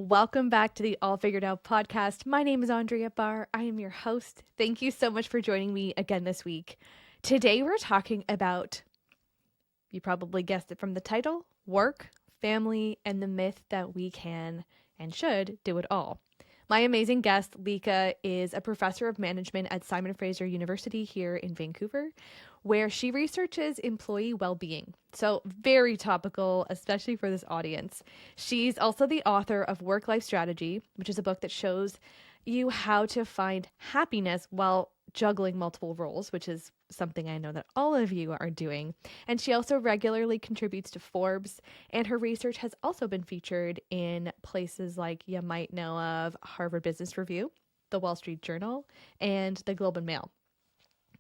Welcome back to the All Figured Out podcast. My name is Andrea Barr. I am your host. Thank you so much for joining me again this week. Today we're talking about, you probably guessed it from the title, work, family, and the myth that we can and should do it all. My amazing guest, Lieke, is a professor of management at Simon Fraser University here in Vancouver, where she researches employee well-being. So very topical, especially for this audience. She's also the author of Work-Life Strategy, which is a book that shows you how to find happiness while juggling multiple roles, which is something I know that all of you are doing. And she also regularly contributes to Forbes, and her research has also been featured in places like you might know of Harvard Business Review, the Wall Street Journal, and the Globe and Mail.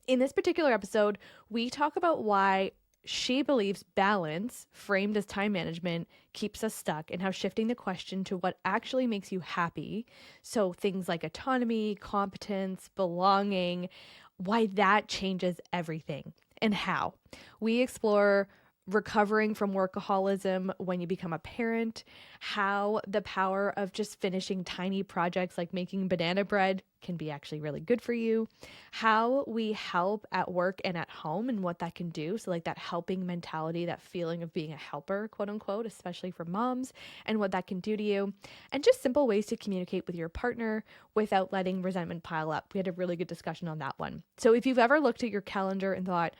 In this particular episode, we talk about why she believes balance, framed as time management, keeps us stuck, and how shifting the question to what actually makes you happy, so things like autonomy, competence, belonging, why that changes everything and how. We explore recovering from workaholism when you become a parent, how the power of just finishing tiny projects like making banana bread can be actually really good for you, how we help at work and at home and what that can do. So like that helping mentality, that feeling of being a helper, quote unquote, especially for moms, and what that can do to you, and just simple ways to communicate with your partner without letting resentment pile up. We had a really good discussion on that one. So if you've ever looked at your calendar and thought,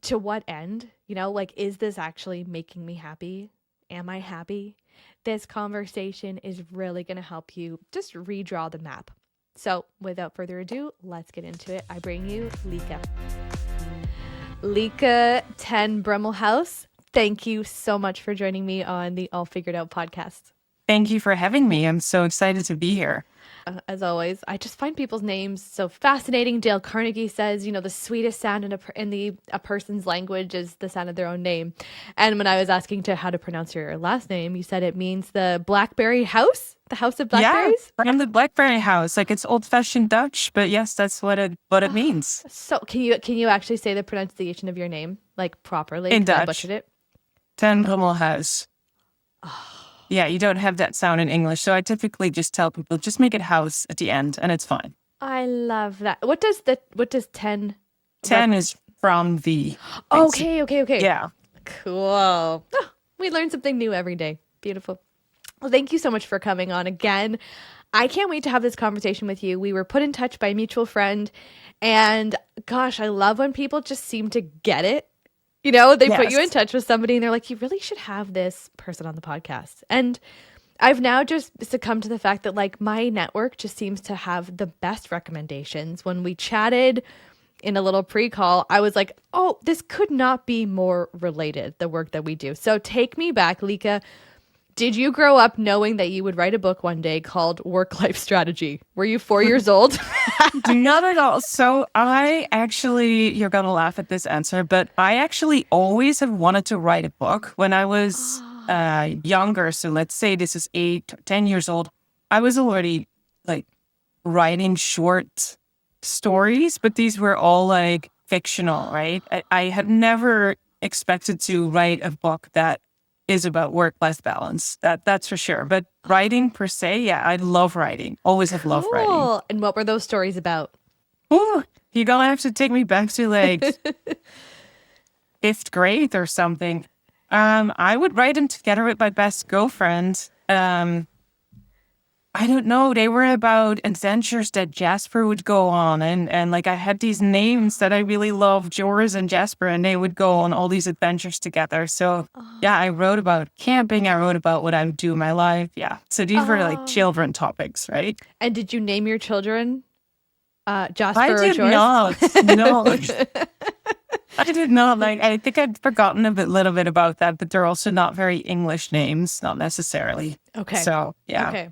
to what end? Like, is this actually making me happy? Am I happy? This conversation is really going to help you just redraw the map. So without further ado, let's get into it. I bring you Lieke. Lieke 10 Brummelhuis, thank you so much for joining me on the All Figured Out podcast. Thank you for having me. I'm so excited to be here. As always, I just find people's names so fascinating. Dale Carnegie says, the sweetest sound in a person's language is the sound of their own name. And when I was asking how to pronounce your last name, you said it means the blackberry house, the house of blackberries. Yeah, from the blackberry house. Like it's old-fashioned Dutch, but yes, that's what it means. So can you actually say the pronunciation of your name like properly? In Dutch. I butchered it. Ten Brummelhuis. Yeah, you don't have that sound in English. So I typically just tell people, just make it house at the end and it's fine. I love that. What does 10? 10 is from the. Okay. Yeah. Cool. Oh, we learn something new every day. Beautiful. Well, thank you so much for coming on again. I can't wait to have this conversation with you. We were put in touch by a mutual friend, and gosh, I love when people just seem to get it. They put you in touch with somebody and they're like, you really should have this person on the podcast. And I've now just succumbed to the fact that like my network just seems to have the best recommendations. When we chatted in a little pre-call, I was like, oh, this could not be more related, the work that we do. So take me back, Lieke. Did you grow up knowing that you would write a book one day called Work-Life Strategy? Were you 4 years old? Not at all. So I actually, you're going to laugh at this answer, but I actually always have wanted to write a book when I was younger. So let's say this is 8 or 10 years old. I was already like writing short stories, but these were all like fictional, right? I had never expected to write a book that is about work-life balance. That's for sure. But writing per se, yeah, I love writing. Always have loved writing. And what were those stories about? Ooh, you're gonna have to take me back to like 5th grade or something. I would write them together with my best girlfriend. I don't know. They were about adventures that Jasper would go on. And like I had these names that I really loved, Joris and Jasper, and they would go on all these adventures together. So yeah, I wrote about camping. I wrote about what I would do in my life. Yeah. So these were like children topics, right? And did you name your children Jasper or Joris? Not. No. I did not. Like, I think I'd forgotten a little bit about that, but they're also not very English names, not necessarily. Okay. So, yeah.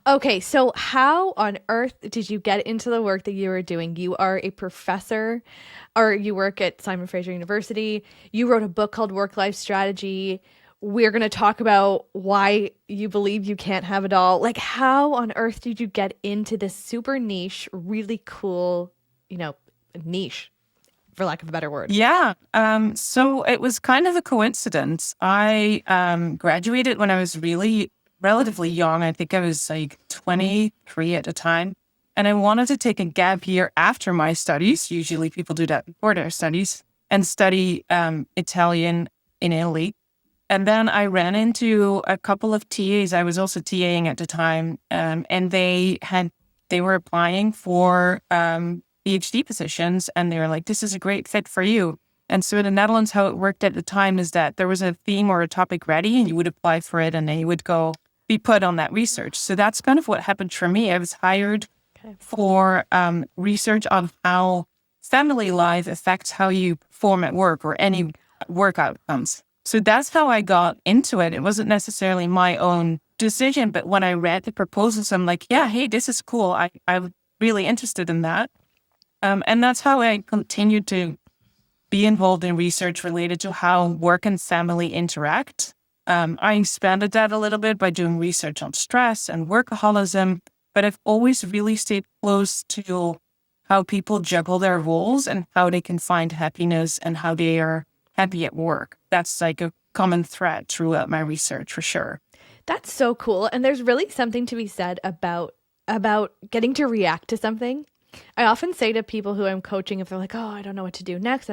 Okay. So how on earth did you get into the work that you were doing? You are a professor, or you work at Simon Fraser University. You wrote a book called Work-Life Strategy. We're going to talk about why you believe you can't have it all. Like, how on earth did you get into this super niche, really cool, niche, for lack of a better word? Yeah. So it was kind of a coincidence. I graduated when I was really relatively young. I think I was like 23 at the time. And I wanted to take a gap year after my studies. Usually people do that before their studies and study Italian in Italy. And then I ran into a couple of TAs. I was also TAing at the time, and they were applying for PhD positions, and they were like, "This is a great fit for you." And so in the Netherlands, how it worked at the time is that there was a theme or a topic ready, and you would apply for it, and then you would go be put on that research. So that's kind of what happened for me. I was hired for research on how family life affects how you perform at work or any work outcomes. So that's how I got into it. It wasn't necessarily my own decision, but when I read the proposals, I'm like, yeah, hey, this is cool. I'm really interested in that. And that's how I continued to be involved in research related to how work and family interact. I expanded that a little bit by doing research on stress and workaholism, but I've always really stayed close to how people juggle their roles and how they can find happiness and how they are happy at work. That's like a common thread throughout my research for sure. That's so cool. And there's really something to be said about getting to react to something. I often say to people who I'm coaching, if they're like, oh, I don't know what to do next,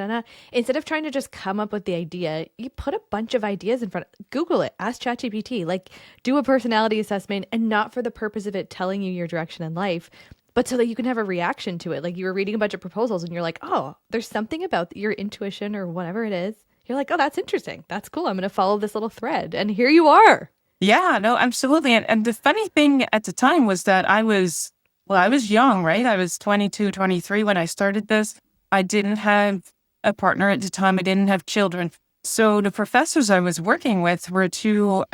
instead of trying to just come up with the idea, you put a bunch of ideas in front, Google it, ask ChatGPT, like do a personality assessment, and not for the purpose of it telling you your direction in life, but so that you can have a reaction to it. Like you were reading a bunch of proposals and you're like, oh, there's something about your intuition or whatever it is. You're like, oh, that's interesting. That's cool. I'm going to follow this little thread. And here you are. Yeah, no, absolutely. And the funny thing at the time was that I was young, right? I was 22, 23 when I started this. I didn't have a partner at the time. I didn't have children. So the professors I was working with were two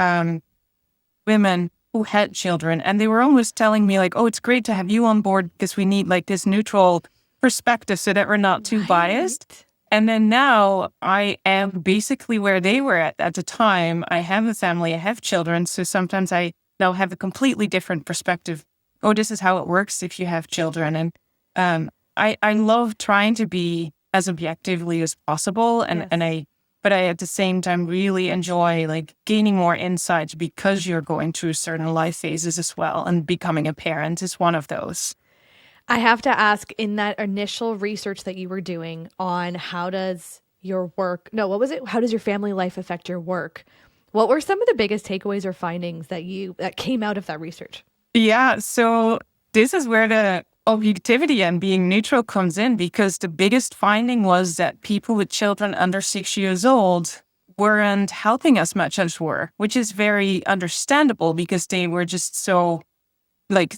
women who had children. And they were almost telling me like, oh, it's great to have you on board because we need like this neutral perspective so that we're not too biased. And then now I am basically where they were at the time. I have a family, I have children. So sometimes I now have a completely different perspective. Oh, this is how it works if you have children. And I love trying to be as objectively as possible. But I at the same time really enjoy like gaining more insights because you're going through certain life phases as well. And becoming a parent is one of those. I have to ask, in that initial research that you were doing on how does your work, no, what was it? How does your family life affect your work? What were some of the biggest takeaways or findings that came out of that research? Yeah, so this is where the objectivity and being neutral comes in, because the biggest finding was that people with children under 6 years old weren't helping as much as were, which is very understandable because they were just so like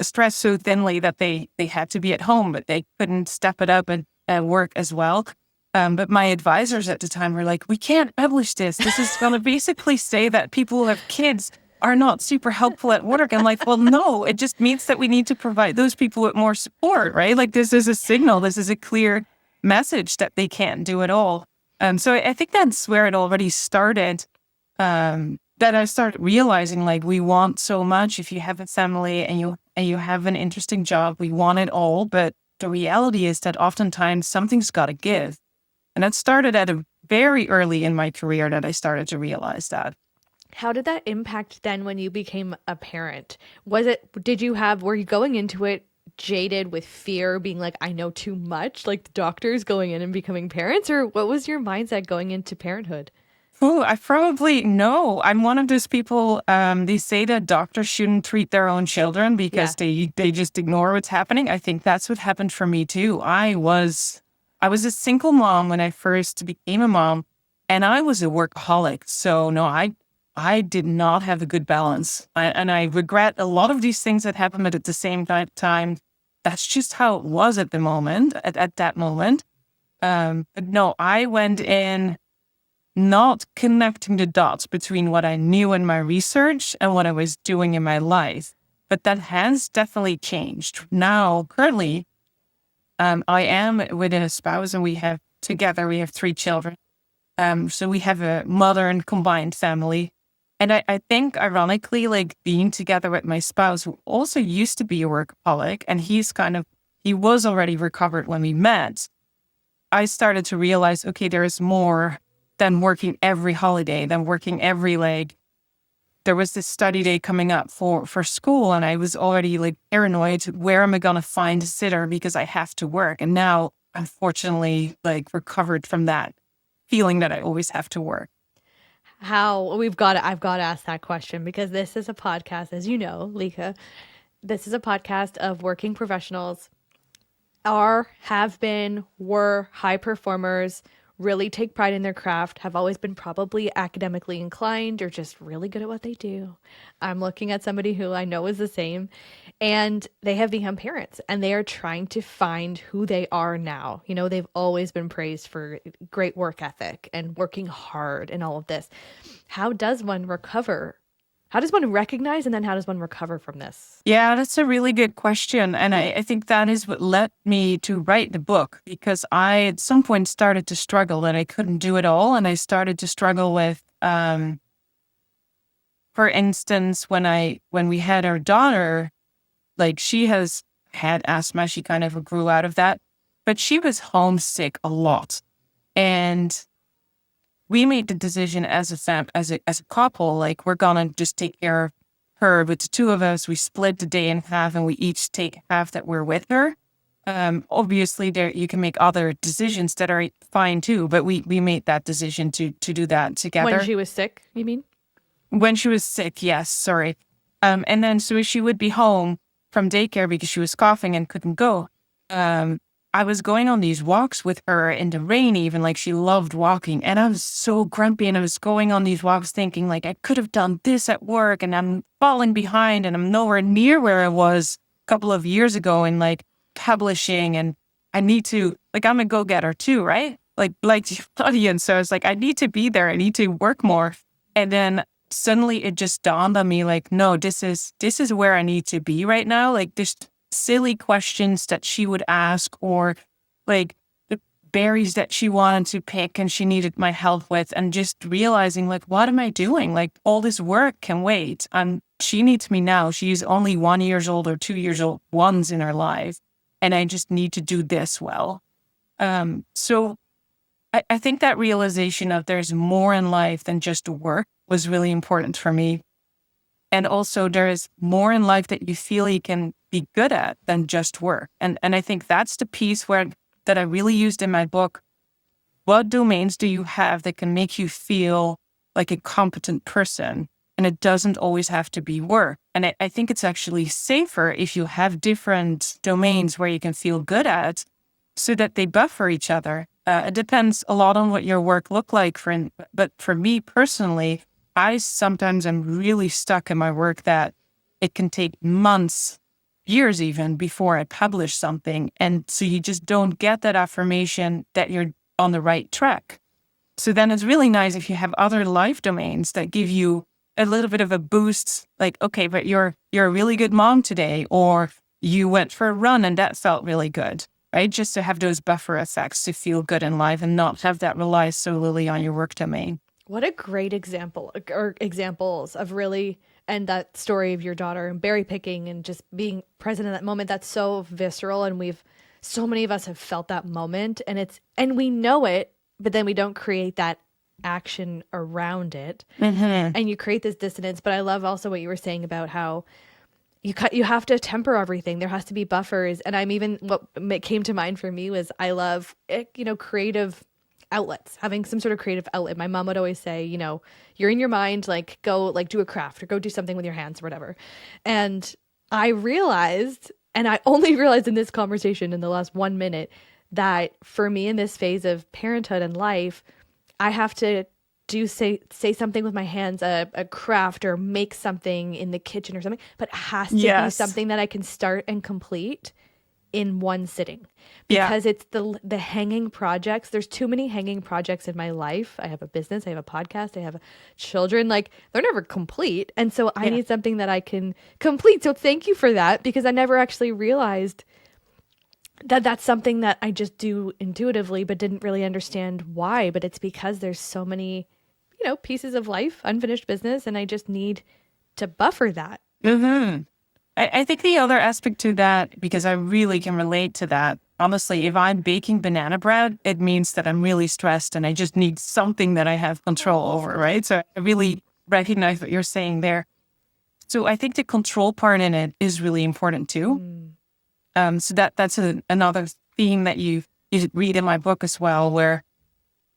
stressed so thinly that they had to be at home, but they couldn't step it up and work as well. But my advisors at the time were like, we can't publish this. This is going to basically say that people who have kids are not super helpful at work. I'm like, well, no, it just means that we need to provide those people with more support, right? Like this is a signal. This is a clear message that they can't do it all. So I think that's where it already started. That I started realizing like we want so much. If you have a family and you have an interesting job, we want it all. But the reality is that oftentimes something's got to give. And that started at a very early in my career that I started to realize that. How did that impact then when you became a parent? Were you going into it jaded with fear, being like, I know too much, like the doctors going in and becoming parents? Or what was your mindset going into parenthood? Oh, I probably no. I'm one of those people. They say that doctors shouldn't treat their own children because they just ignore what's happening. I think that's what happened for me too. I was a single mom when I first became a mom, and I was a workaholic. So no, I did not have a good balance, and I regret a lot of these things that happened. But at the same time, that's just how it was at the moment. At that moment, but no, I went in not connecting the dots between what I knew in my research and what I was doing in my life. But that has definitely changed. Now, currently, I am with a spouse and we have 3 children. So we have a modern combined family. And I think, ironically, like being together with my spouse, who also used to be a workaholic, and he was already recovered when we met, I started to realize, okay, there is more than working every holiday, than working every there was this study day coming up for school, and I was already like paranoid. Where am I going to find a sitter because I have to work? And now, unfortunately, like recovered from that feeling that I always have to work. I've got to ask that question because this is a podcast, as you know, Lieke. This is a podcast of working professionals have been, were high performers, really take pride in their craft, have always been probably academically inclined or just really good at what they do. I'm looking at somebody who I know is the same, and they have become parents and they are trying to find who they are now. You know, they've always been praised for great work ethic and working hard and all of this. How does one recover? How does one recognize and then how does one recover from this? Yeah, that's a really good question. And I think that is what led me to write the book, because I at some point started to struggle that I couldn't do it all. And I started to struggle with, for instance, when we had our daughter, like she has had asthma, she kind of grew out of that, but she was homesick a lot. And we made the decision as a couple, like we're gonna just take care of her with the two of us. We split the day in half, and we each take half that we're with her. Obviously, there you can make other decisions that are fine too, but we made that decision to do that together. When she was sick, you mean? When she was sick, yes, sorry. And then so she would be home from daycare because she was coughing and couldn't go. I was going on these walks with her in the rain, even, like she loved walking. And I was so grumpy, and I was going on these walks thinking like I could have done this at work, and I'm falling behind and I'm nowhere near where I was a couple of years ago in like publishing. And I need to, like, I'm a go-getter too, right? Like the audience. So I was like, I need to be there. I need to work more. And then suddenly it just dawned on me like, no, this is where I need to be right now. Like this silly questions that she would ask, or like the berries that she wanted to pick and she needed my help with, and just realizing like, what am I doing? Like all this work can wait. She needs me now. She's only 1 year old or 2 years old once in her life, and I just need to do this well. So I think that realization of there's more in life than just work was really important for me. And also there is more in life that you feel you can be good at than just work. And I think that's the piece that I really used in my book. What domains do you have that can make you feel like a competent person? And it doesn't always have to be work. And I think it's actually safer if you have different domains where you can feel good at, so that they buffer each other. It depends a lot on what your work look like. But for me personally, I sometimes am really stuck in my work that it can take months, years even, before I publish something. And so you just don't get that affirmation that you're on the right track. So then it's really nice if you have other life domains that give you a little bit of a boost, like, okay, but you're a really good mom today, or you went for a run and that felt really good, right? Just to have those buffer effects to feel good in life and not have that rely solely on your work domain. What a great example, or examples of really, and that story of your daughter and berry picking and just being present in that moment. That's so visceral. And so many of us have felt that moment, and we know it, but then we don't create that action around it. Mm-hmm. And you create this dissonance. But I love also what you were saying about how you have to temper everything. There has to be buffers. And what came to mind for me was I love, creative outlets, having some sort of creative outlet. My mom would always say, you're in your mind, like go like do a craft or go do something with your hands or whatever. And I realized, and I only realized in this conversation in the last 1 minute, that for me in this phase of parenthood and life, I have to say something with my hands, a craft, or make something in the kitchen or something, but it has to be something that I can start and complete in one sitting, because it's the hanging projects. There's too many hanging projects in my life. I have a business, I have a podcast, I have children, like they're never complete. And so I need something that I can complete. So thank you for that, because I never actually realized that that's something that I just do intuitively, but didn't really understand why. But it's because there's so many, pieces of life, unfinished business, and I just need to buffer that. Mm-hmm. I think the other aspect to that, because I really can relate to that, honestly, if I'm baking banana bread, it means that I'm really stressed and I just need something that I have control over, right? So I really recognize what you're saying there. So I think the control part in it is really important too. So that's another theme that you read in my book as well, where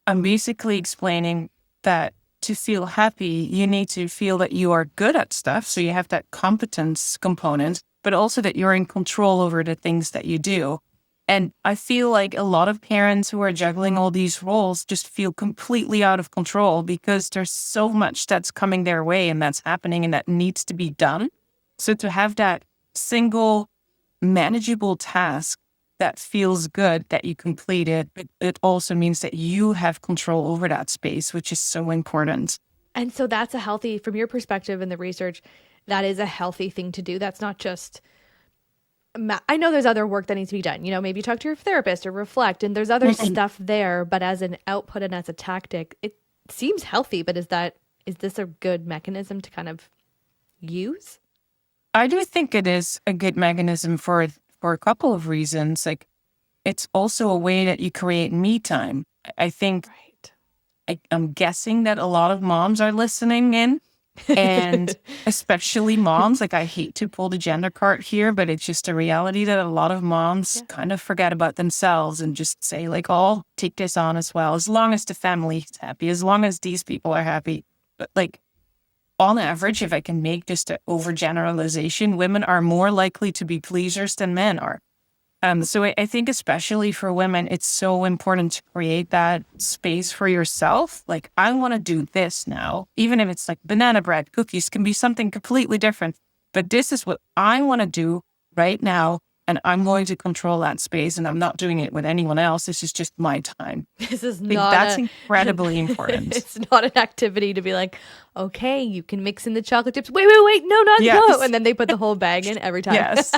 I'm basically explaining that to feel happy, you need to feel that you are good at stuff. So you have that competence component, but also that you're in control over the things that you do. And I feel like a lot of parents who are juggling all these roles just feel completely out of control because there's so much that's coming their way and that's happening and that needs to be done. So to have that single manageable task that feels good that you completed, but it also means that you have control over that space, which is so important. And so that's a healthy, from your perspective in the research, that is a healthy thing to do. That's not just, I know there's other work that needs to be done. You know, maybe talk to your therapist or reflect, and there's other stuff there, but as an output and as a tactic, it seems healthy, but is this a good mechanism to kind of use? I do think it is a good mechanism for a couple of reasons. Like, it's also a way that you create me time. I think I'm guessing that a lot of moms are listening in, and especially moms. Like, I hate to pull the gender card here, but it's just a reality that a lot of moms kind of forget about themselves and just say like, "Oh, I'll take this on as well, as long as the family is happy, as long as these people are happy." But like, on average, if I can make just an overgeneralization, women are more likely to be pleasers than men are. So I think especially for women, it's so important to create that space for yourself. Like, I want to do this now, even if it's like banana bread, cookies can be something completely different. But this is what I want to do right now. And I'm going to control that space, and I'm not doing it with anyone else. This is just my time. This is That's incredibly important. It's not an activity to be like, okay, you can mix in the chocolate chips. Wait, no, not go. And then they put the whole bag in every time. Yes.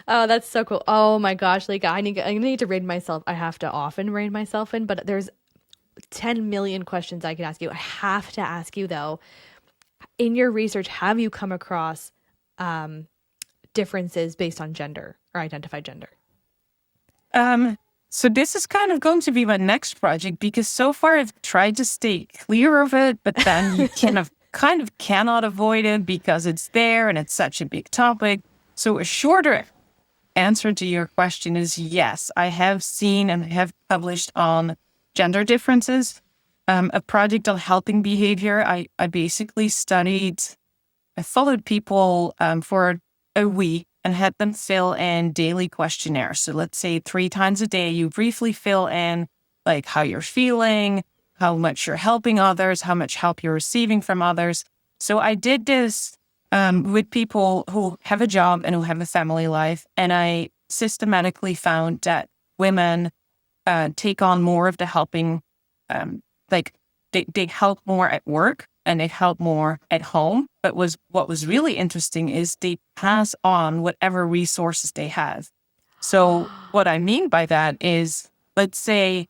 Oh, that's so cool. Oh my gosh, like I need to rein myself. I have to often rein myself in, but there's 10 million questions I could ask you. I have to ask you though, in your research, have you come across differences based on gender or identified gender? So this is kind of going to be my next project, because so far I've tried to stay clear of it, but then you kind of cannot avoid it because it's there and it's such a big topic. So a shorter answer to your question is yes, I have seen and have published on gender differences. A project on helping behavior. I basically I followed people for a week and had them fill in daily questionnaires. So let's say 3 times a day, you briefly fill in like how you're feeling, how much you're helping others, how much help you're receiving from others. So I did this with people who have a job and who have a family life. And I systematically found that women take on more of the helping, like they help more at work and they help more at home. But what was really interesting is they pass on whatever resources they have. So what I mean by that is, let's say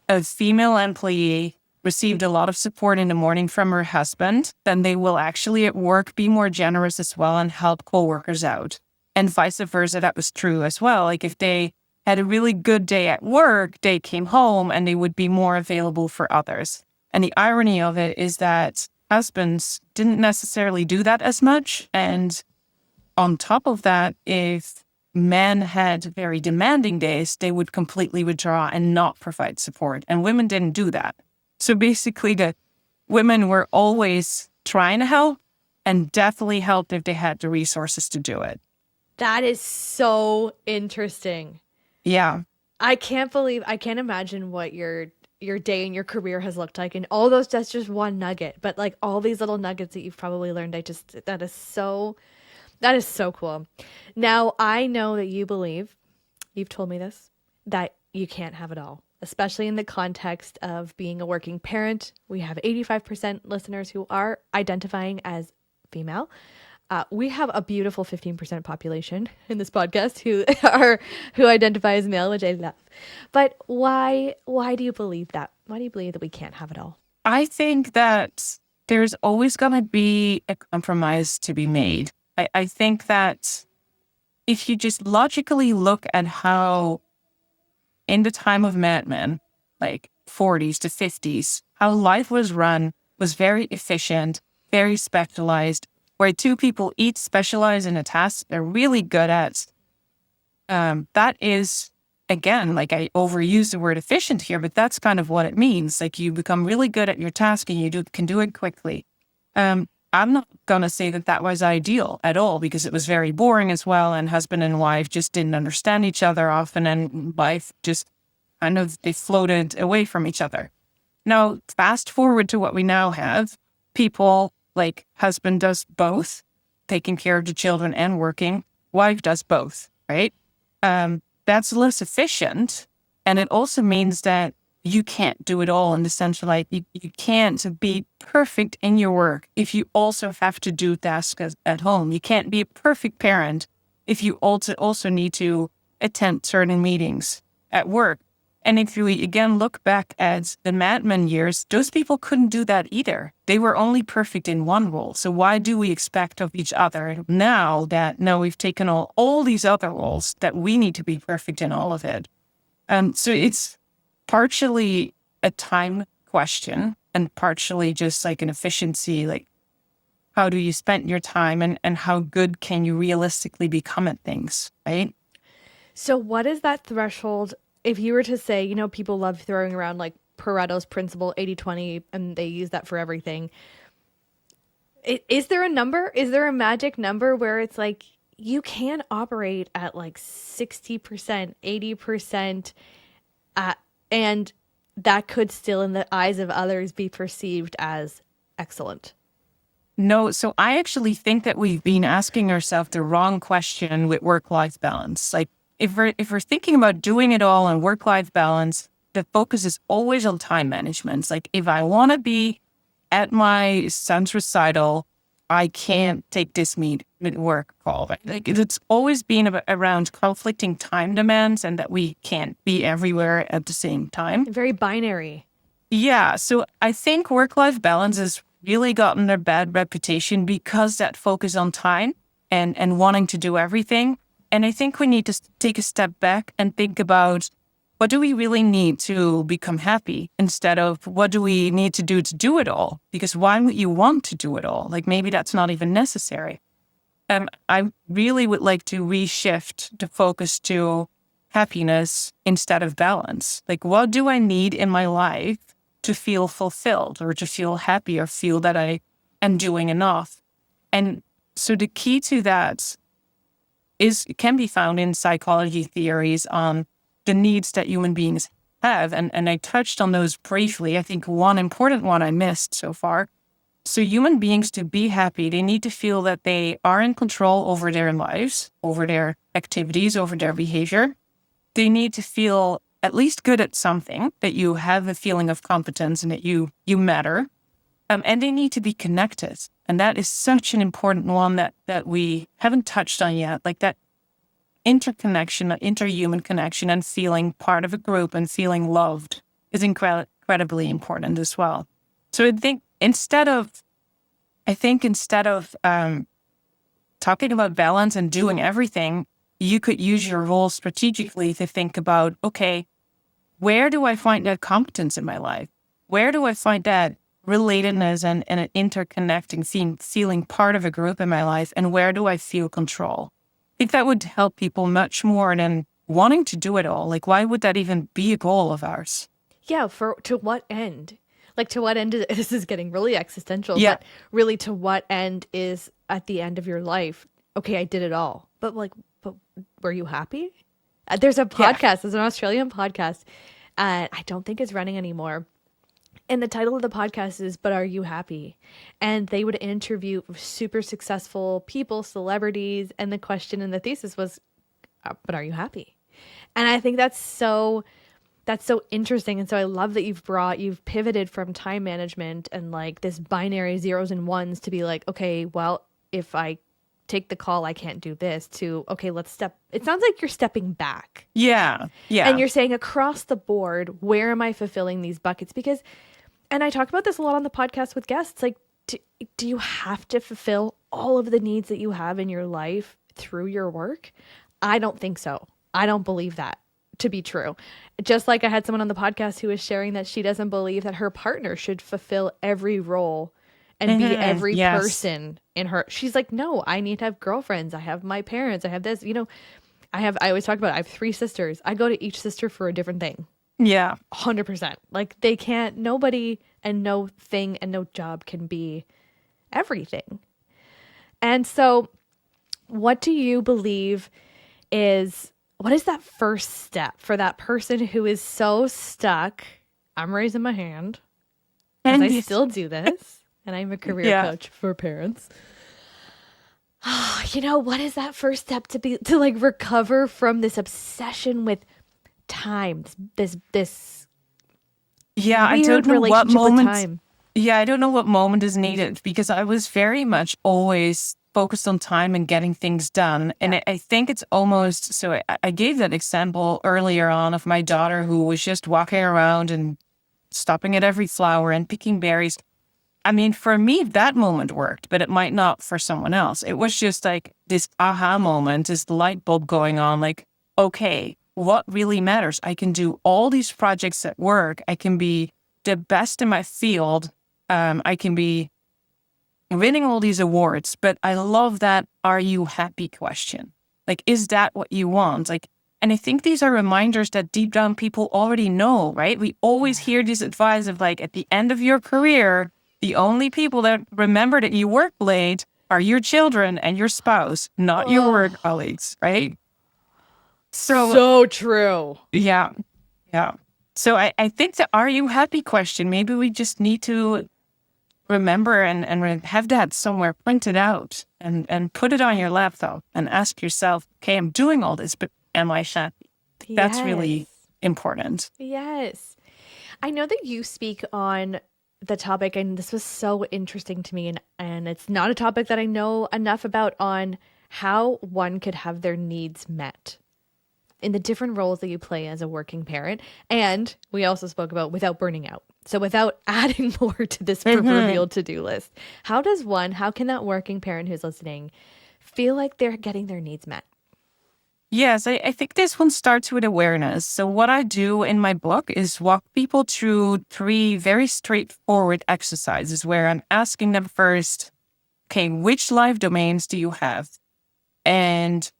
a female employee received a lot of support in the morning from her husband, then they will actually at work be more generous as well and help coworkers out. And vice versa, that was true as well. Like, if they had a really good day at work, they came home and they would be more available for others. And the irony of it is that husbands didn't necessarily do that as much. And on top of that, if men had very demanding days, they would completely withdraw and not provide support. And women didn't do that. So basically, the women were always trying to help and definitely helped if they had the resources to do it. That is so interesting. Yeah. I can't imagine what your day and your career has looked like. And all those, that's just one nugget. But like all these little nuggets that you've probably learned, that is so cool. Now, I know that you believe, you've told me this, that you can't have it all, especially in the context of being a working parent. We have 85% listeners who are identifying as female. We have a beautiful 15% population in this podcast who identify as male, which I love. But why do you believe that? Why do you believe that we can't have it all? I think that there's always going to be a compromise to be made. I think that if you just logically look at how in the time of Mad Men, like 40s to 50s, how life was run, was very efficient, very specialized, where two people each specialize in a task they're really good at. That is, again, like I overuse the word efficient here, but that's kind of what it means. Like you become really good at your task and can do it quickly. I'm not going to say that that was ideal at all, because it was very boring as well. And husband and wife just didn't understand each other often. And wife just kind of, they floated away from each other. Now, fast forward to what we now have. People like husband does both, taking care of the children and working. Wife does both, right? That's less efficient. And it also means that you can't do it all, in the sense of like, you can't be perfect in your work if you also have to do tasks at home. You can't be a perfect parent if you also need to attend certain meetings at work. And if we again look back at the Mad Men years, those people couldn't do that either. They were only perfect in one role. So why do we expect of each other now that we've taken all these other roles, that we need to be perfect in all of it? So it's partially a time question and partially just like an efficiency, like how do you spend your time and how good can you realistically become at things, right? So what is that threshold? If you were to say, you know, people love throwing around like Pareto's principle, 80-20, and they use that for everything. Is there a number? Is there a magic number where it's like you can operate at like 60%, 80%, and that could still, in the eyes of others, be perceived as excellent? No, so I actually think that we've been asking ourselves the wrong question with work-life balance. Like if we're thinking about doing it all and work-life balance, the focus is always on time management. It's like if I want to be at my son's recital, I can't take this work call. Right? Like it's always been around conflicting time demands and that we can't be everywhere at the same time. Very binary. Yeah, so I think work-life balance has really gotten a bad reputation because that focus on time and wanting to do everything. And I think we need to take a step back and think about, what do we really need to become happy, instead of what do we need to do it all? Because why would you want to do it all? Like maybe that's not even necessary. I really would like to reshift the focus to happiness instead of balance. Like what do I need in my life to feel fulfilled or to feel happy or feel that I am doing enough? And so the key to that can be found in psychology theories on the needs that human beings have. And I touched on those briefly. I think one important one I missed so far. So human beings, to be happy, they need to feel that they are in control over their lives, over their activities, over their behavior. They need to feel at least good at something, that you have a feeling of competence and that you matter. And they need to be connected. And that is such an important one that we haven't touched on yet. Like that interconnection, that interhuman connection, and feeling part of a group and feeling loved is incredibly important as well. So I think instead of talking about balance and doing everything, you could use your role strategically to think about, okay, where do I find that competence in my life? Where do I find that relatedness and an interconnecting feeling part of a group in my life? And where do I feel control? I think that would help people much more than wanting to do it all. Like, why would that even be a goal of ours? Yeah, to what end? Like, to what end this is getting really existential, Yeah. but really to what end is at the end of your life? Okay, I did it all. But were you happy? There's a podcast, there's an Australian podcast, and I don't think it's running anymore. And the title of the podcast is "But Are You Happy?" And they would interview super successful people, celebrities, and the question in the thesis was, "But are you happy?" And I think that's so interesting. And so I love that you've pivoted from time management and like this binary zeros and ones to be like, okay, well, if I take the call, I can't do this, to, okay, it sounds like you're stepping back. Yeah. And you're saying across the board, where am I fulfilling these buckets? Because, and I talk about this a lot on the podcast with guests, like, do you have to fulfill all of the needs that you have in your life through your work? I don't think so. I don't believe that. to be true. Just like I had someone on the podcast who was sharing that she doesn't believe that her partner should fulfill every role and be every Yes. person in her. She's like, no, I need to have girlfriends. I have my parents. I have this, I always talk about, I have 3 sisters. I go to each sister for a different thing. Yeah. 100%. Like they can't, nobody and no thing and no job can be everything. And so what do you believe what is that first step for that person who is so stuck? I'm raising my hand because I And still do this and I'm a career yeah. coach for parents. What is that first step to like recover from this obsession with time, this Yeah, I don't weird know what relationship with moment. time? Yeah, I don't know what moment is needed because I was very much always focused on time and getting things done. And Yeah. I think it's almost so I gave that example earlier on of my daughter who was just walking around and stopping at every flower and picking berries. I mean, for me, that moment worked, but it might not for someone else. It was just like this aha moment, this light bulb going on, like, okay, what really matters? I can do all these projects at work. I can be the best in my field. I can be winning all these awards, but I love that "Are you happy?" question. Like, is that what you want? Like, and I think these are reminders that deep down people already know, right? We always hear this advice of like, at the end of your career, the only people that remember that you work late are your children and your spouse, not your Oh, work colleagues, right? So, so true. yeah, yeah. So I think the "Are you happy?" question, maybe we just need to remember and have that somewhere printed out and put it on your laptop and ask yourself, okay, I'm doing all this, but am I happy? That's really Yes. important. Yes. I know that you speak on the topic, and this was so interesting to me, and it's not a topic that I know enough about on how one could have their needs met in the different roles that you play as a working parent. And we also spoke about without burning out. So without adding more to this Hmm. proverbial to-do list, how can that working parent who's listening feel like they're getting their needs met? Yes, I think this one starts with awareness. So what I do in my book is walk people through 3 very straightforward exercises where I'm asking them first, okay, which life domains do you have? And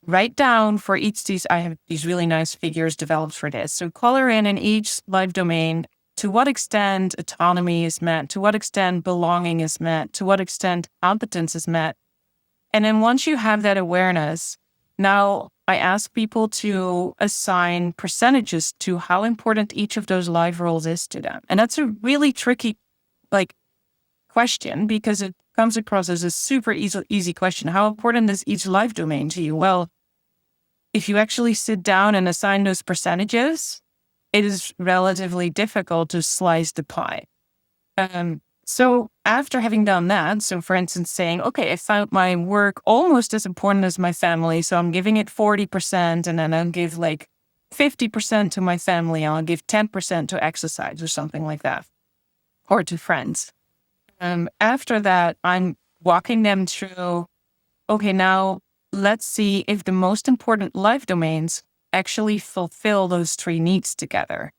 write down for each these, I have these really nice figures developed for this. So color in each life domain to what extent autonomy is met, to what extent belonging is met, to what extent competence is met. And then once you have that awareness, now I ask people to assign percentages to how important each of those life roles is to them. And that's a really tricky like question because it comes across as a super easy question. How important is each life domain to you? Well, if you actually sit down and assign those percentages, it is relatively difficult to slice the pie. So after having done that, so for instance, saying, okay, I found my work almost as important as my family. So I'm giving it 40% and then I'll give like 50% to my family. I'll give 10% to exercise or something like that, or to friends. After that, I'm walking them through, okay, now let's see if the most important life domains actually fulfill those 3 needs together.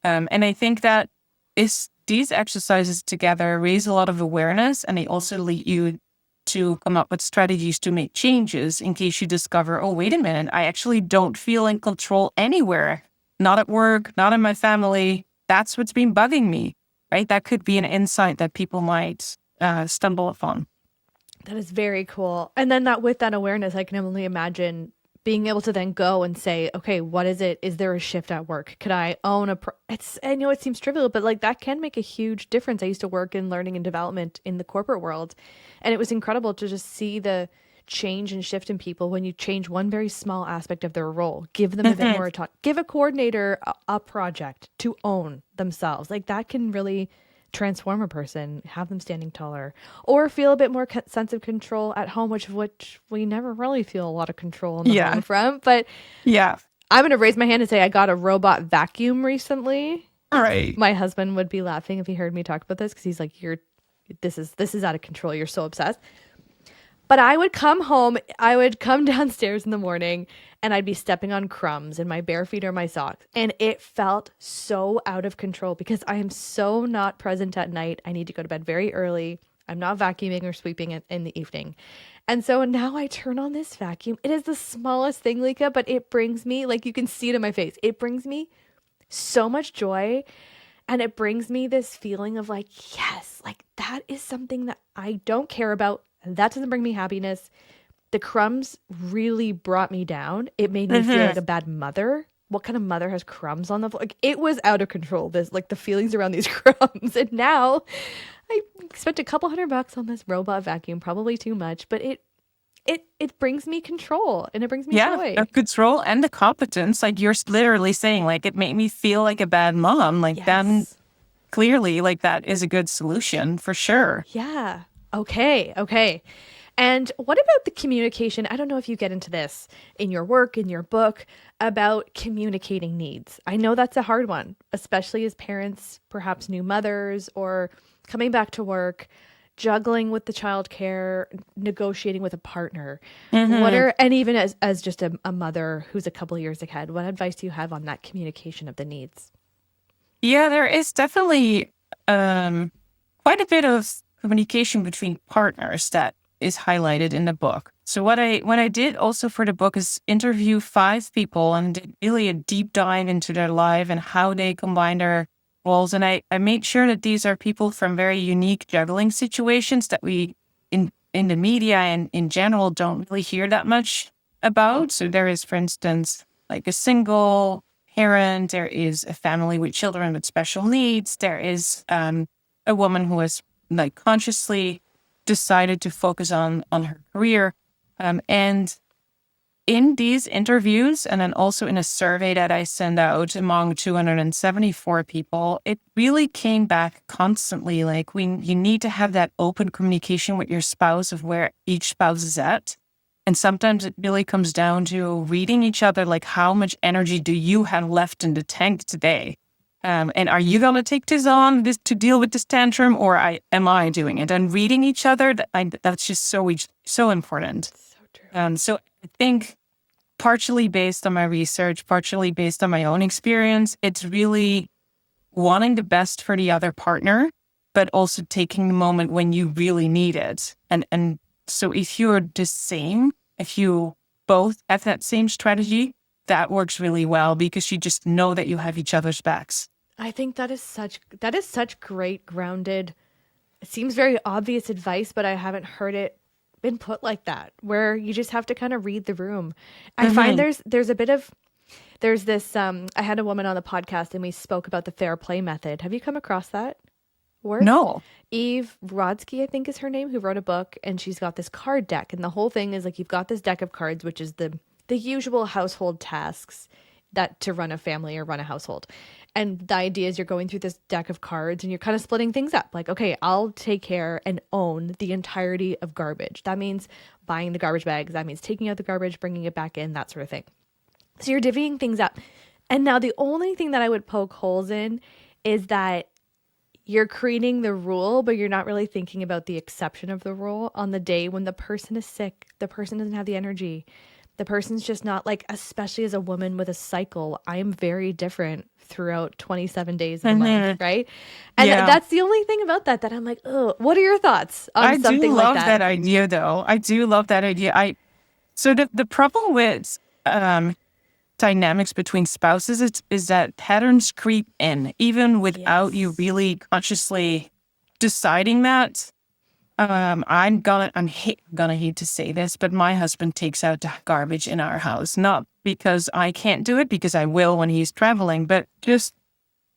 And I think that these exercises together raise a lot of awareness and they also lead you to come up with strategies to make changes in case you discover, oh, wait a minute, I actually don't feel in control anywhere, not at work, not in my family. That's what's been bugging me, right? That could be an insight that people might stumble upon. That is very cool. And then that with that awareness, I can only imagine being able to then go and say, okay, what is it? Is there a shift at work? Could I own I know it seems trivial, but like that can make a huge difference. I used to work in learning and development in the corporate world, and it was incredible to just see the change and shift in people when you change one very small aspect of their role, give them a bit more autonomy, give a coordinator a project to own themselves. Like that can really transform a person, have them standing taller, or feel a bit more sense of control at home, which we never really feel a lot of control in the home Yeah. front. But Yeah. I'm going to raise my hand and say I got a robot vacuum recently. All right. My husband would be laughing if he heard me talk about this because he's like, "You're this is out of control. You're so obsessed." But I would come home, I would come downstairs in the morning and I'd be stepping on crumbs in my bare feet or my socks. And it felt so out of control because I am so not present at night. I need to go to bed very early. I'm not vacuuming or sweeping in the evening. And so now I turn on this vacuum. It is the smallest thing, Lieke, but it brings me, like you can see it in my face, it brings me so much joy. And it brings me this feeling of like, yes, like that is something that I don't care about. That doesn't bring me happiness. The crumbs really brought me down. It made me feel like a bad mother. What kind of mother has crumbs on the floor? Like, it was out of control. This, like the feelings around these crumbs. And now I spent a couple $100 on this robot vacuum, probably too much, but it brings me control and it brings me joy. The control and the competence. Like you're literally saying, like it made me feel like a bad mom. Like then clearly, like that is a good solution for sure. Yeah. Okay. And what about the communication? I don't know if you get into this in your work, in your book, about communicating needs. I know that's a hard one, especially as parents, perhaps new mothers, or coming back to work, juggling with the childcare, negotiating with a partner. And even as just a mother who's a couple of years ahead, what advice do you have on that communication of the needs? Yeah, there is definitely quite a bit of communication between partners that is highlighted in the book. So what I did also for the book is interview 5 people and did really a deep dive into their life and how they combine their roles. And I made sure that these are people from very unique juggling situations that we in the media and in general don't really hear that much about. So there is, for instance, like a single parent, there is a family with children with special needs, there is a woman who has like consciously decided to focus on her career. And in these interviews, and then also in a survey that I sent out among 274 people, it really came back constantly. Like you need to have that open communication with your spouse of where each spouse is at. And sometimes it really comes down to reading each other, like how much energy do you have left in the tank today? And are you going to take this on to deal with this tantrum, or am I doing it? And reading each other, that's just so important. So true. So I think partially based on my research, partially based on my own experience, it's really wanting the best for the other partner, but also taking the moment when you really need it. And so if you're the same, if you both have that same strategy, that works really well because you just know that you have each other's backs. I think that is such great grounded. It seems very obvious advice, but I haven't heard it been put like that, where you just have to kind of read the room. I find there's this I had a woman on the podcast and we spoke about the fair play method. Have you come across that word? No. Eve Rodsky, I think is her name, who wrote a book, and she's got this card deck, and the whole thing is like you've got this deck of cards, which is the usual household tasks that to run a family or run a household. And the idea is you're going through this deck of cards and you're kind of splitting things up. Like, okay, I'll take care and own the entirety of garbage. That means buying the garbage bags. That means taking out the garbage, bringing it back in, that sort of thing. So you're divvying things up. And now the only thing that I would poke holes in is that you're creating the rule, but you're not really thinking about the exception of the rule on the day when the person is sick, the person doesn't have the energy. The person's just not like, especially as a woman with a cycle, I am very different throughout 27 days of the month, right? And that's the only thing about that I'm like, oh, what are your thoughts on something like that? I do love that idea, though. I do love that idea. So the problem with dynamics between spouses is that patterns creep in, even without you really consciously deciding that. I'm gonna hate to say this, but my husband takes out the garbage in our house, not because I can't do it, because I will when he's traveling, but just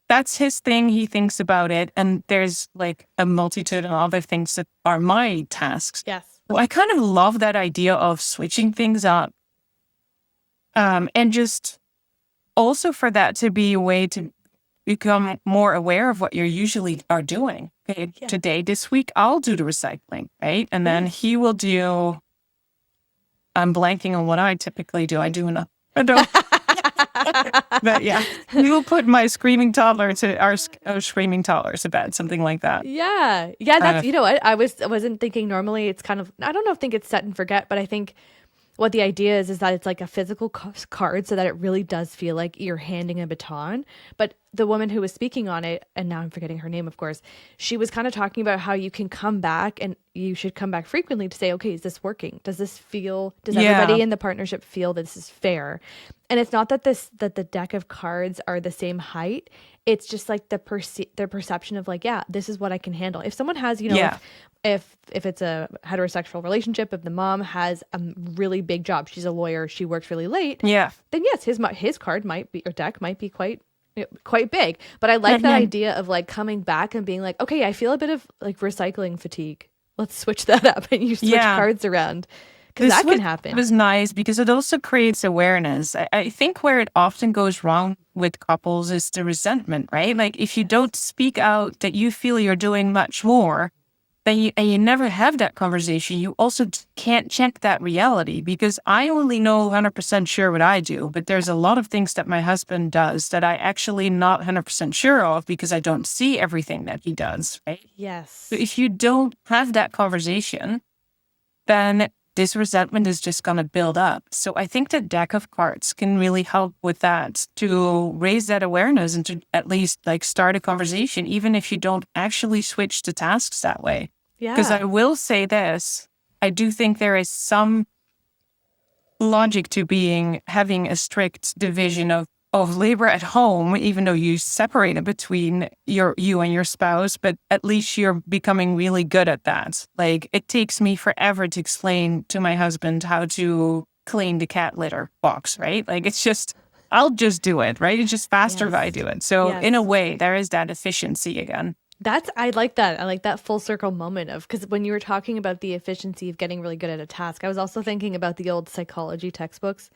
that's his thing. He thinks about it. And there's like a multitude of other things that are my tasks. Yes. So I kind of love that idea of switching things up. And just also for that to be a way to become more aware of what you usually are doing. Okay, today, this week, I'll do the recycling, right? And then he will I'm blanking on what I typically do. I do enough. But yeah, we will put my screaming toddler to our screaming toddler to bed, something like that. Yeah. Yeah, Uh, that's, you know what? I wasn't thinking normally it's kind of, I don't know if think it's set and forget, but I think what the idea is that it's like a physical card so that it really does feel like you're handing a baton. But the woman who was speaking on it, and now I'm forgetting her name, of course, she was kind of talking about how you can come back and you should come back frequently to say, okay, is this working? Does yeah, everybody in the partnership feel this is fair? And it's not that that the deck of cards are the same height. It's just like their perception of like, yeah, this is what I can handle. If someone has, you know, yeah, if it's a heterosexual relationship, if the mom has a really big job, she's a lawyer, she works really late, yeah. then yes, his card might be or deck might be quite big. But I like that Mhm. idea of like coming back and being like, okay, I feel a bit of like recycling fatigue. Let's switch that up and you switch Yeah. cards around because This that can was happen. was nice because it also creates awareness. I think where it often goes wrong with couples is the resentment, right? Like if you Yes. don't speak out that you feel you're doing much more, then you never have that conversation. You also can't check that reality because I only know 100% sure what I do, but there's a lot of things that my husband does that I actually not 100% sure of because I don't see everything that he does, right? So Yes. if you don't have that conversation, then this resentment is just going to build up. So I think the deck of cards can really help with that to raise that awareness and to at least like start a conversation, even if you don't actually switch the tasks that way. Because Yeah. I will say this, I do think there is some logic to having a strict division of labor at home, even though you separate it between you and your spouse, but at least you're becoming really good at that. Like it takes me forever to explain to my husband how to clean the cat litter box, right? Like it's just I'll just do it, right? It's just faster if I Yes. do it. So in a Yes. way, there is that efficiency again. That's I like that. I like that full circle moment of because when you were talking about the efficiency of getting really good at a task, I was also thinking about the old psychology textbooks,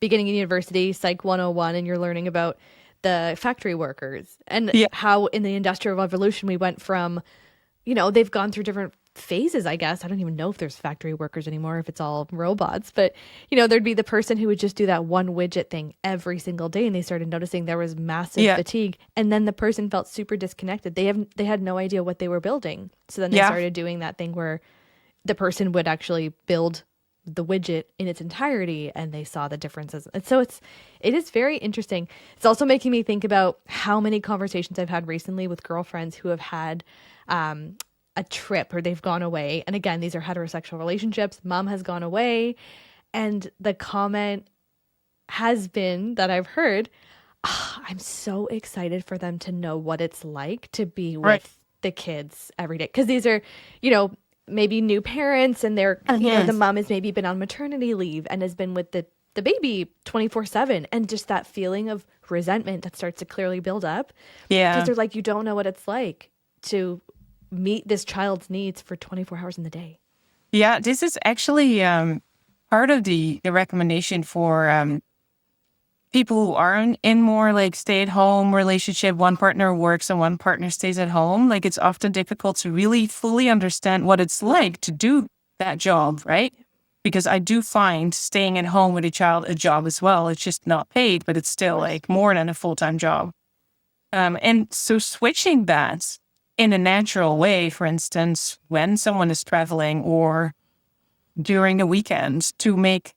beginning in university, Psych 101, and you're learning about the factory workers and Yeah. how in the Industrial Revolution we went from, you know, they've gone through different phases, I guess. I don't even know if there's factory workers anymore, if it's all robots, but you know, there'd be the person who would just do that one widget thing every single day and they started noticing there was massive Yeah. fatigue and then the person felt super disconnected. They had no idea what they were building. So then they Yeah. started doing that thing where the person would actually build the widget in its entirety and they saw the differences. And so it is very interesting. It's also making me think about how many conversations I've had recently with girlfriends who have had a trip or they've gone away. And again, these are heterosexual relationships. Mom has gone away and the comment has been that I've heard, "Ah, I'm so excited for them to know what it's like to be Right. with the kids every day." Because these are, you know, maybe new parents and they're, you know, Mhm. the mom has maybe been on maternity leave and has been with the baby 24/7 and just that feeling of resentment that starts to clearly build up because Yeah. they're like, you don't know what it's like to meet this child's needs for 24 hours in the day. Yeah. This is actually part of the recommendation for people who aren't in more like stay-at-home relationship, one partner works and one partner stays at home, like it's often difficult to really fully understand what it's like to do that job, right? Because I do find staying at home with a child a job as well. It's just not paid, but it's Of still course. like more than a full-time job. And so switching that in a natural way, for instance, when someone is traveling or during the weekend to make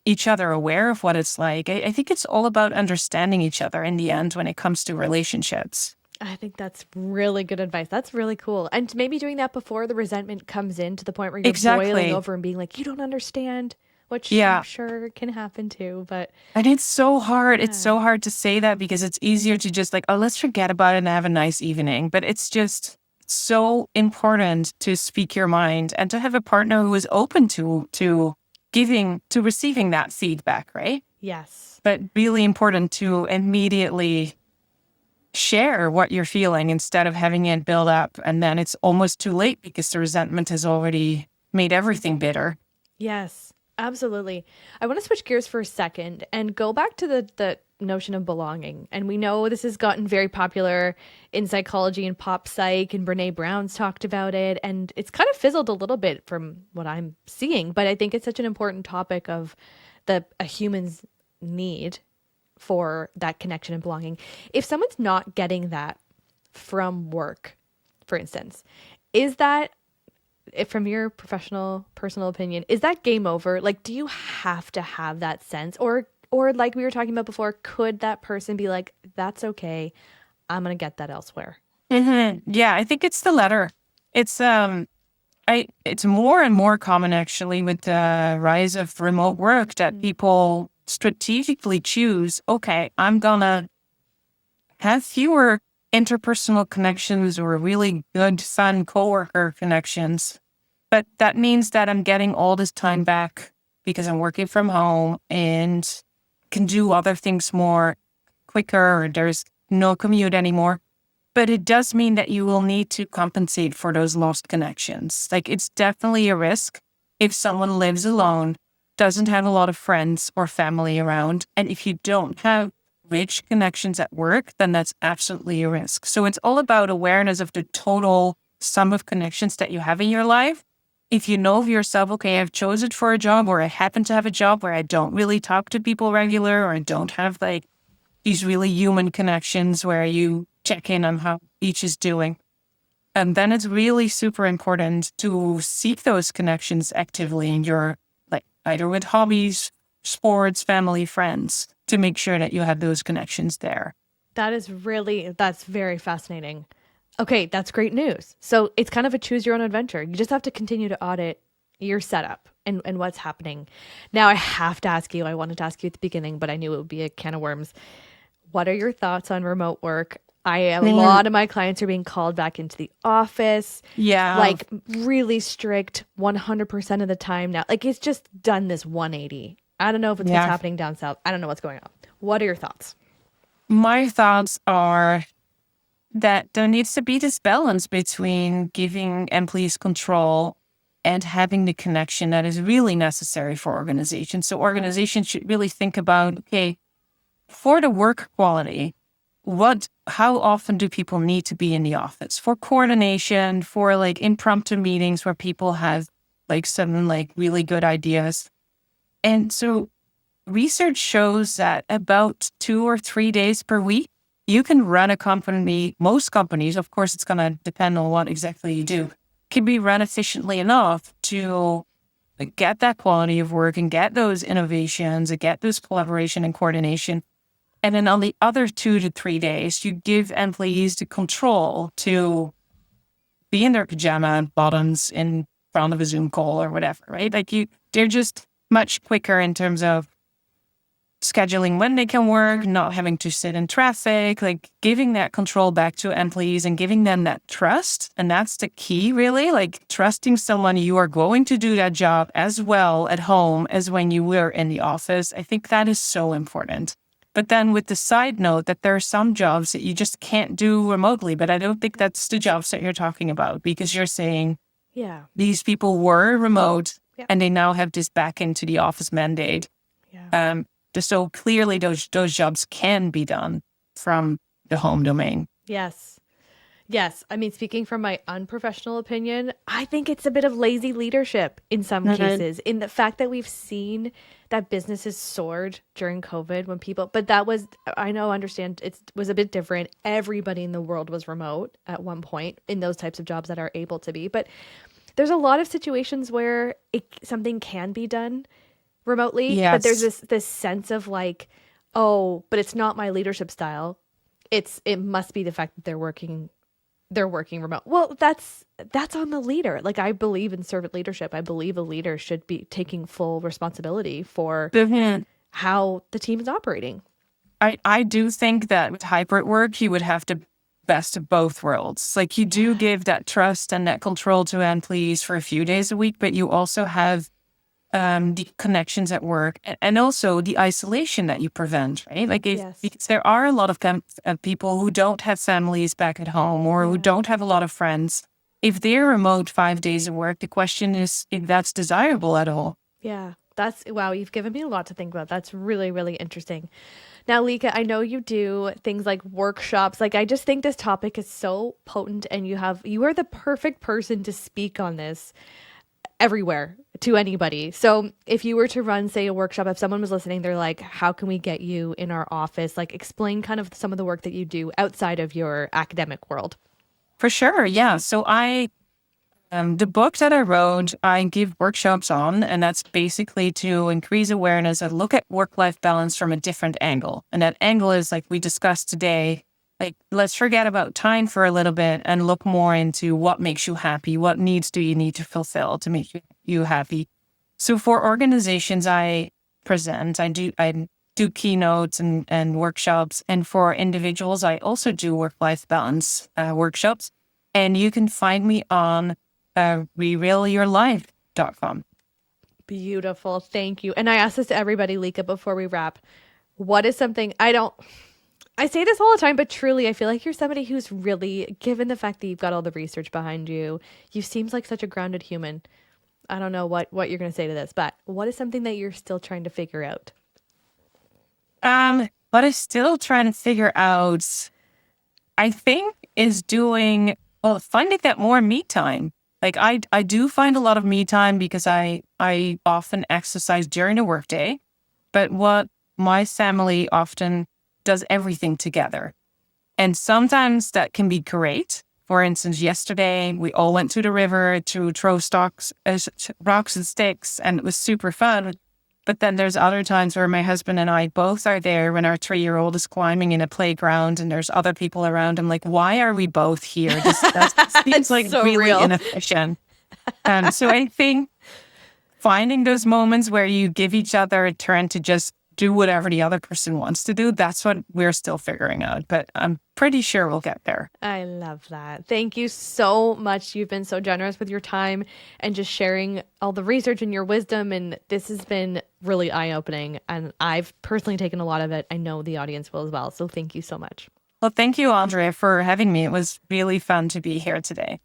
each other aware of what it's like. I think it's all about understanding each other in the end when it comes to relationships. I think that's really good advice. That's really cool. And maybe doing that before the resentment comes in to the point where you're boiling Exactly. over and being like, you don't understand, which I'm Yeah. sure can happen too. But And it's so hard. It's yeah. so hard to say that because it's easier to just like, oh, let's forget about it and have a nice evening. But it's just so important to speak your mind and to have a partner who is open to giving to receiving that feedback, right? Yes. But really important to immediately share what you're feeling instead of having it build up. And then it's almost too late because the resentment has already made everything bitter. Yes. Absolutely. I want to switch gears for a second and go back to the notion of belonging. And we know this has gotten very popular in psychology and pop psych, and Brene Brown's talked about it. And it's kind of fizzled a little bit from what I'm seeing. But I think it's such an important topic of a human's need for that connection and belonging. If someone's not getting that from work, for instance, is that, from your professional personal opinion, is that game over? Like, do you have to have that sense, or like we were talking about before, could that person be like, that's okay, I'm gonna get that elsewhere? Yeah, I think it's the latter. It's it's more and more common actually with the rise of remote work that people strategically choose, okay, I'm gonna have fewer interpersonal connections or really good, fun coworker connections. But that means that I'm getting all this time back because I'm working from home and can do other things more quicker, or there's no commute anymore. But it does mean that you will need to compensate for those lost connections. Like, it's definitely a risk if someone lives alone, doesn't have a lot of friends or family around, and if you don't have rich connections at work, then that's absolutely a risk. So it's all about awareness of the total sum of connections that you have in your life. If you know of yourself, okay, I've chosen for a job, or I happen to have a job where I don't really talk to people regular, or I don't have like these really human connections where you check in on how each is doing. And then it's really super important to seek those connections actively in your, like, either with hobbies, sports, family, friends, to make sure that you have those connections there. That's very fascinating. Okay, that's great news. So it's kind of a choose your own adventure. You just have to continue to audit your setup and what's happening. Now I have to ask you, I wanted to ask you at the beginning, but I knew it would be a can of worms. What are your thoughts on remote work? A lot of my clients are being called back into the office. Yeah. Like really strict 100% of the time now. Like it's just done this 180. I don't know if it's what's happening down south. I don't know what's going on. What are your thoughts? My thoughts are that there needs to be this balance between giving employees control and having the connection that is really necessary for organizations. So organizations should really think about, okay, for the work quality, how often do people need to be in the office for coordination, for like impromptu meetings where people have like some like really good ideas. And so research shows that about 2 or 3 days per week, you can run a company. Most companies, of course, it's going to depend on what exactly you do, can be run efficiently enough to get that quality of work and get those innovations and get this collaboration and coordination. And then on the other 2 to 3 days, you give employees the control to be in their pajama bottoms in front of a Zoom call or whatever, right? Like they're just much quicker in terms of scheduling when they can work, not having to sit in traffic, like giving that control back to employees and giving them that trust. And that's the key, really, like trusting someone you are going to do that job as well at home as when you were in the office. I think that is so important. But then with the side note that there are some jobs that you just can't do remotely, but I don't think that's the jobs that you're talking about, because you're saying, yeah, these people were remote Yep. and they now have this back into the office mandate. Yeah. So clearly those jobs can be done from the home domain. Yes. Yes. I mean, speaking from my unprofessional opinion, I think it's a bit of lazy leadership in some cases, in the fact that we've seen that businesses soared during COVID when people, but that was, I know, understand it was a bit different. Everybody in the world was remote at one point in those types of jobs that are able to be. But there's a lot of situations where something can be done remotely, but there's this sense of like, oh, but it's not my leadership style. It must be the fact that they're working remote. Well, that's on the leader. Like, I believe in servant leadership. I believe a leader should be taking full responsibility for how the team is operating. I do think that with hybrid work, you would have the best of both worlds. Like, you do give that trust and that control to employees for a few days a week, but you also have the connections at work and also the isolation that you prevent, right? Like, because there are a lot of people who don't have families back at home or who don't have a lot of friends. If they're remote 5 days of work, the question is if that's desirable at all. Yeah, wow, you've given me a lot to think about. That's really, really interesting. Now, Lieke, I know you do things like workshops. Like, I just think this topic is so potent, and you are the perfect person to speak on this. everywhere to anybody. So if you were to run, say, a workshop, if someone was listening, they're like, how can we get you in our office? Like, explain kind of some of the work that you do outside of your academic world. For sure. Yeah. So the book that I wrote, I give workshops on, and that's basically to increase awareness and look at work-life balance from a different angle. And that angle is like we discussed today, like let's forget about time for a little bit and look more into what makes you happy. What needs do you need to fulfill to make you happy? So for organizations I do keynotes and workshops. And for individuals, I also do work-life balance workshops. And you can find me on rerealyourlife.com. Beautiful. Thank you. And I ask this to everybody, Lieke, before we wrap. What is something I say this all the time, but truly, I feel like you're somebody who's really, given the fact that you've got all the research behind you, you seems like such a grounded human. I don't know what you're going to say to this, but what is something that you're still trying to figure out? But I'm still trying to figure out, I think, is finding that more me time. Like I do find a lot of me time because I often exercise during the workday, but what my family often does everything together. And sometimes that can be great. For instance, yesterday we all went to the river to throw rocks and sticks, and it was super fun. But then there's other times where my husband and I both are there when our 3-year-old is climbing in a playground and there's other people around. I'm like, why are we both here? That seems like so really real. inefficient. So I think finding those moments where you give each other a turn to just do whatever the other person wants to do, that's what we're still figuring out. But I'm pretty sure we'll get there. I love that. Thank you so much. You've been so generous with your time and just sharing all the research and your wisdom. And this has been really eye-opening. And I've personally taken a lot of it. I know the audience will as well. So thank you so much. Well, thank you, Andrea, for having me. It was really fun to be here today.